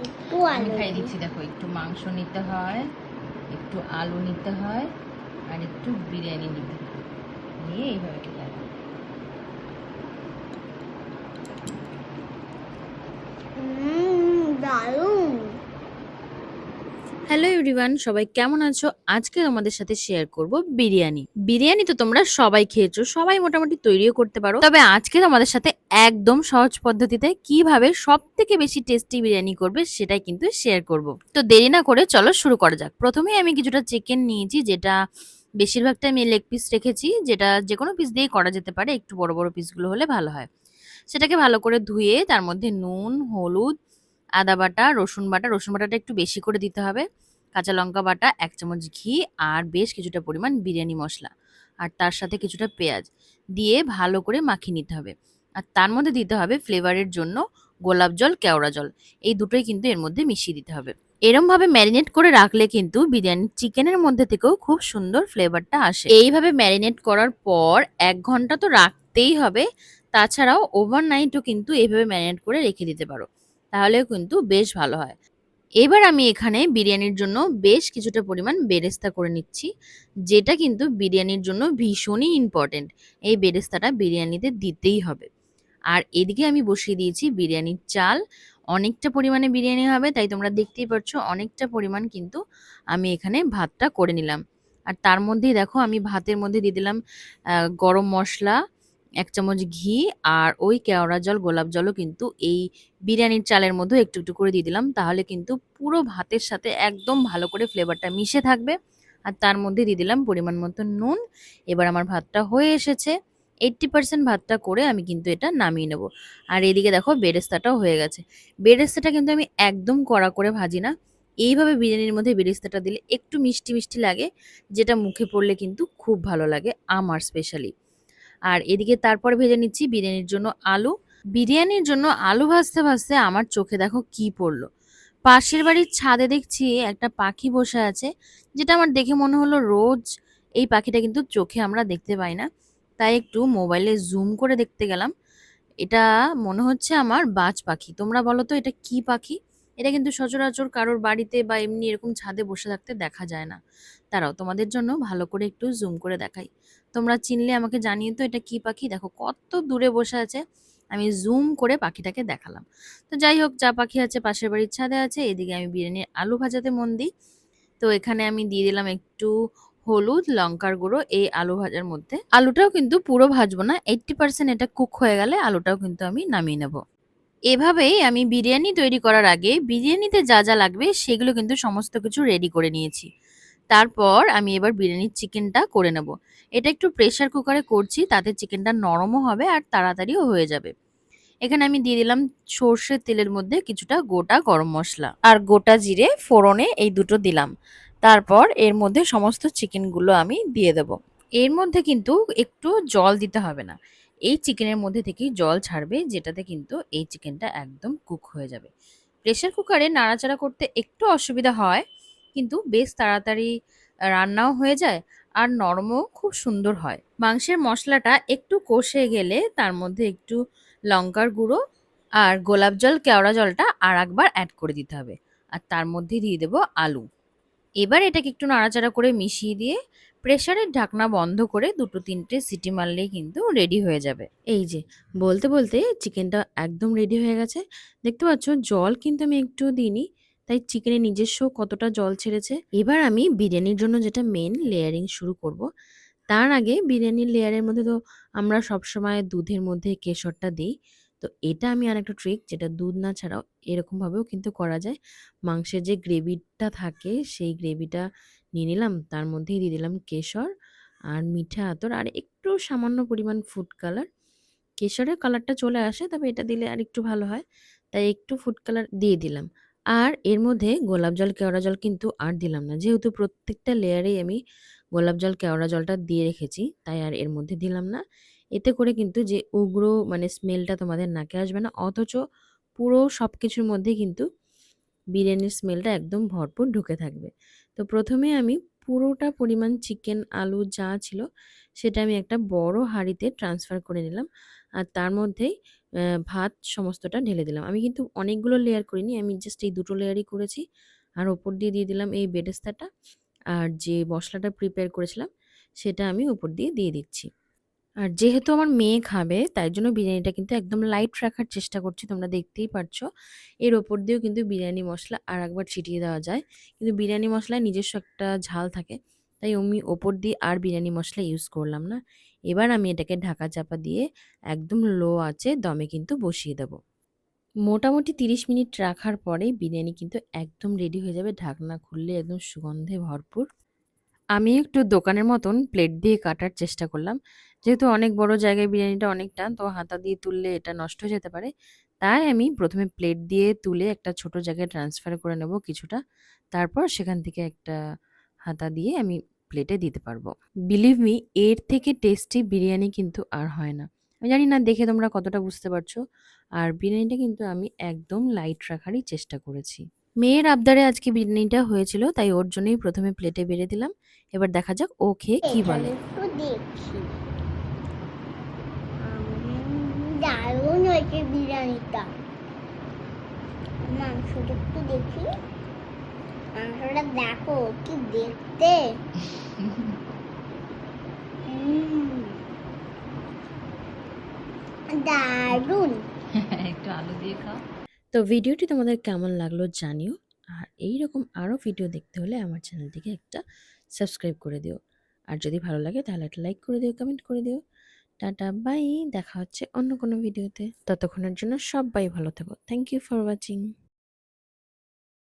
একটু আমি আলু খাইয়ে দিই। দিচ্ছি, দেখো একটু মাংস নিতে হয়, একটু আলু নিতে হয়, আর একটু বিরিয়ানি নিতে হয়, নিয়ে এইভাবে খেতে হয়। দারুণ। হ্যালো এভরিওয়ান, সবাই কেমন আছো? আজকে তোমাদের সাথে শেয়ার করব বিরিয়ানি। বিরিয়ানি তো তোমরা সবাই খেয়েছো, সবাই মোটামুটি তৈরিও করতে পারো। তবে আজকে তোমাদের সাথে একদম সহজ পদ্ধতিতে কিভাবে সব থেকে বেশি টেস্টি বিরিয়ানি করবে সেটাই কিন্তু শেয়ার করব। তো দেরি না করে চলো শুরু করা যাক। প্রথমেই আমি কিছুটা চিকেন নিয়েছি, যেটা বেশিরভাগটা আমি লেগ পিস রেখেছি, যেটা যে কোনো পিস দিয়েই করা যেতে পারে, একটু বড় বড় পিসগুলো হলে ভালো হয়। সেটাকে ভালো করে ধুয়ে তার মধ্যে নুন, হলুদ, আদা বাটা, রসুন বাটা, রসুন বাটাটা একটু বেশি করে দিতে হবে, কাঁচা লঙ্কা বাটা, ১ চামচ ঘি, আর বেশ কিছুটা পরিমাণ বিরিয়ানি মসলা, আর তার সাথে কিছুটা পেঁয়াজ দিয়ে ভালো করে মাখিয়ে নিতে হবে। আর তার মধ্যে দিতে হবে ফ্লেভারের জন্য গোলাপ জল, কেওড়া জল। এই দুটোই কিন্তু এর মধ্যে মিশিয়ে দিতে হবে। এরমভাবে ম্যারিনেট করে রাখলে কিন্তু বিরিয়ানি চিকেনের মধ্যে থেকেও খুব সুন্দর ফ্লেভারটা আসে। এইভাবে ম্যারিনেট করার পর ১ ঘন্টা তো রাখতেই হবে। তাছাড়াও ওভারনাইটও কিন্তু এইভাবে ম্যারিনেট করে রেখে দিতে পারো, তাহলেও কিন্তু বেশ ভালো হয়। এবার আমি এখানে বিরিয়ানির জন্য বেশ কিছুটা পরিমাণ বেরেস্তা করে নিচ্ছি, যেটা কিন্তু বিরিয়ানির জন্য ভীষণই ইম্পর্টেন্ট। এই বেরেস্তাটা বিরিয়ানিতে দিতেই হবে। আর এদিকে আমি বসিয়ে দিয়েছি বিরিয়ানির চাল। অনেকটা পরিমাণে বিরিয়ানি হবে, তাই তোমরা দেখতেই পাচ্ছ অনেকটা পরিমাণ কিন্তু আমি এখানে ভাতটা করে নিলাম। আর তার মধ্যেই দেখো আমি ভাতের মধ্যে দিয়ে দিলাম গরম মসলা, ১ চামচ ঘি, আর ওই কেওড়া জল, গোলাপ জলও কিন্তু এই বিরিয়ানির চালের মধ্যে একটু একটু করে দিয়ে দিলাম। তাহলে কিন্তু পুরো ভাতের সাথে একদম ভালো করে ফ্লেভারটা মিশে থাকবে। আর তার মধ্যে দিয়ে দিলাম পরিমাণ মতো নুন। এবার আমার ভাতটা হয়ে এসেছে। 80% ভাতটা করে আমি কিন্তু এটা নামিয়ে নেব। আর এদিকে দেখো বেরেস্তাটাও হয়ে গেছে। বেরেস্তাটা কিন্তু আমি একদম কড়া করে ভাজি না। এইভাবে বিরিয়ানির মধ্যে বেরেস্তাটা দিলে একটু মিষ্টি মিষ্টি লাগে, যেটা মুখে পড়লে কিন্তু খুব ভালো লাগে আমার স্পেশালি। আর এদিকে তারপর ভেজে নিচ্ছি বিরিয়ানির জন্য আলু। বিরিয়ানির জন্য আলু ভাজতে ভাজতে আমার চোখে দেখো কি পড়লো। পাশের বাড়ির ছাদে দেখছি একটা পাখি বসে আছে, যেটা আমার দেখে মনে হলো রোজ এই পাখিটা কিন্তু চোখে আমরা দেখতে পাই না। তাই একটু মোবাইলে জুম করে দেখতে গেলাম। এটা মনে হচ্ছে আমার বাজ পাখি। তোমরা বলো তো এটা কি পাখি? এটা কিন্তু সচরাচর কারোর বাড়িতে বা এমনি এরকম ছাদে বসে থাকতে দেখা যায় না। দাঁড়াও তোমাদের জন্য ভালো করে একটু জুম করে দেখাই। তোমরা চিনলে আমাকে জানিয়ে তো এটা কি পাখি। দেখো কত দূরে বসে আছে। আমি জুম করে পাখিটাকে দেখালাম। তো যাই হোক, যা পাখি আছে পাশের বাড়ির ছাদে আছে। এদিকে আমি বিরিয়ানির আলু ভাজাতে মন দিই। তো এখানে আমি দিয়ে দিলাম একটু হলুদ, লঙ্কার গুঁড়ো এই আলু ভাজার মধ্যে। আলুটাও কিন্তু পুরো ভাজবো না, 80% এটা কুক হয়ে গেলে আলুটাও কিন্তু আমি নামিয়ে নেব। এভাবেই আমি বিরিয়ানি তৈরি করার আগে বিরিয়ানিতে যা যা লাগবে সেগুলো কিন্তু সমস্ত কিছু রেডি করে নিয়েছি। তারপর আমি এবার বিরিয়ানির চিকেনটা করে নেব। এটা একটু প্রেসার কুকারে করছি, তাতে চিকেনটা নরমও হবে আর তাড়াতাড়িও হয়ে যাবে। এখানে আমি দিয়ে দিলাম সর্ষের তেলের মধ্যে কিছুটা গোটা গরম মশলা আর গোটা জিরে ফোড়নে, এই দুটো দিলাম। তারপর এর মধ্যে সমস্ত চিকেনগুলো আমি দিয়ে দেব। এর মধ্যে কিন্তু একটু জল দিতে হবে না। এই চিকেনের মধ্যে থেকেই জল ছাড়বে, যেটাতে কিন্তু এই চিকেনটা একদম কুক হয়ে যাবে। প্রেসার কুকারে নাড়াচাড়া করতে একটু অসুবিধা হয়, কিন্তু বেশ তাড়াতাড়ি রান্নাও হয়ে যায় আর নরমও খুব সুন্দর হয়। মাংসের মশলাটা একটু কষে গেলে তার মধ্যে একটু লঙ্কার গুঁড়ো আর গোলাপ জল, কেওড়া জলটা আর একবার অ্যাড করে দিতে হবে। আর তার মধ্যে দিয়ে দেবো আলু। এবার এটাকে একটু নাড়াচাড়া করে মিশিয়ে দিয়ে প্রেসারের ঢাকনা বন্ধ করে ২-৩টে সিটি মারলেই কিন্তু রেডি হয়ে যাবে। এই যে বলতে বলতে চিকেনটা একদম রেডি হয়ে গেছে। দেখতে পাচ্ছ জল কিন্তু আমি একটুও দিইনি, তাই চিকেনের নিজস্ব কতটা জল ছেড়েছে। এবার আমি বিরিয়ানির জন্য যেটা মেন লেয়ারিং শুরু করব। তার আগে বিরিয়ানির লেয়ারের মধ্যে তো আমরা সবসময় দুধের মধ্যে কেশরটা দিই। তো এটা আমি আরেকটা ট্রিক, যেটা দুধ না ছাড়াও এরকমভাবেও কিন্তু করা যায়। মাংসের যে গ্রেভিটা থাকে সেই গ্রেভিটা নিয়ে নিলাম, তার মধ্যেই দিয়ে দিলাম কেশর আর মিঠা আতর আর একটু সামান্য পরিমাণ ফুড কালার। কেশরের কালারটা চলে আসে, তবে এটা দিলে আরেকটু ভালো হয়। তাই একটু ফুড কালার দিয়ে দিলাম। আর এর মধ্যে গোলাপ জল, কেওড়া জল কিন্তু আর দিলাম না। যেহেতু প্রত্যেকটা লেয়ারেই আমি গোলাপ জল, কেওড়া জলটা দিয়ে রেখেছি, তাই আর এর মধ্যে দিলাম না। এতে করে কিন্তু যে উগ্র মানে স্মেলটা তোমাদের নাকে আসবে না, অথচ পুরো সবকিছুর মধ্যে কিন্তু বিরিয়ানির স্মেলটা একদম ভরপুর ঢুকে থাকবে। তো প্রথমে আমি পুরোটা পরিমাণ চিকেন, আলু যা ছিল সেটা আমি একটা বড় হাঁড়িতে ট্রান্সফার করে নিলাম। আর তার মধ্যেই ভাত সমস্তটা ঢেলে দিলাম। আমি কিন্তু অনেকগুলো লেয়ার করিনি। আমি জাস্ট এই ২ টো লেয়ারই করেছি। আর ওপর দিয়ে দিলাম এই বেরেস্তাটা। আর যে মসলাটা প্রিপেয়ার করেছিলাম সেটা আমি উপর দিয়ে দিচ্ছি। আর যেহেতু আমার মেয়ে খাবে তাই জন্য বিরিয়ানিটা কিন্তু একদম লাইট রাখার চেষ্টা করছি। তোমরা দেখতেই পারছ। এর ওপর দিয়েও কিন্তু বিরিয়ানি মসলা আরেকবার ছিটিয়ে দেওয়া যায়। কিন্তু বিরিয়ানি মসলায় নিজস্ব একটা ঝাল থাকে। তাই আমি ওপর দিয়ে আর বিরিয়ানি মসলা ইউজ করলাম না। এবার আমি এটাকে ঢাকা চাপা দিয়ে একদম লো আঁচে দমে কিন্তু বসিয়ে দেব। মোটামুটি ৩০ মিনিট রাখার পরেই বিরিয়ানি কিন্তু একদম রেডি হয়ে যাবে। ঢাকনা খুললে একদম সুগন্ধে ভরপুর। আমি একটু দোকানের মতন প্লেট দিয়ে কাটার চেষ্টা করলাম। যেহেতু অনেক বড় জায়গায় বিরিয়ানিটা অনেকটা, তো হাতা দিয়ে তুললে এটা নষ্ট হয়ে যেতে পারে। তাই আমি ১ম এ প্লেট দিয়ে তুলে একটা ছোট জায়গায় ট্রান্সফার করে নেব কিছুটা। তারপর সেখান থেকে একটা হাতা দিয়ে আমি প্লেটে দিতে পারবো। বিলিভ মি, এর থেকে টেস্টি বিরিয়ানি কিন্তু আর হয় না। আমি জানি না দেখে তোমরা কতটা বুঝতে পারছো। আর বিরিয়ানিটা কিন্তু আমি একদম লাইট রাখারই চেষ্টা করেছি। মেয়ের আবদারে আজকে বিরিয়ানিটা হয়েছিল, তাই ওর জন্যই ১ম এ প্লেটে বেড়ে দিলাম। এবার দেখা যাক ও খেয়ে কি বলে। একটু দেখি। দারুণ হয়েছে বিরিয়ানিটা। মাংসটা একটু দেখি। মাংসটা দেখো কি দেখতে। দারুণ। একটু আলু দিয়ে খাও। তো ভিডিওটি তোমাদের কেমন লাগলো জানিও। আর এইরকম আরও ভিডিও দেখতে হলে আমার চ্যানেলটিকে একটা সাবস্ক্রাইব করে দিও। আর যদি ভালো লাগে তাহলে একটা লাইক করে দিও, কমেন্ট করে দিও। টাটা বাই, দেখা হচ্ছে অন্য কোনো ভিডিওতে। ততক্ষণের জন্য সবাই ভালো থেকো। Thank you for watching.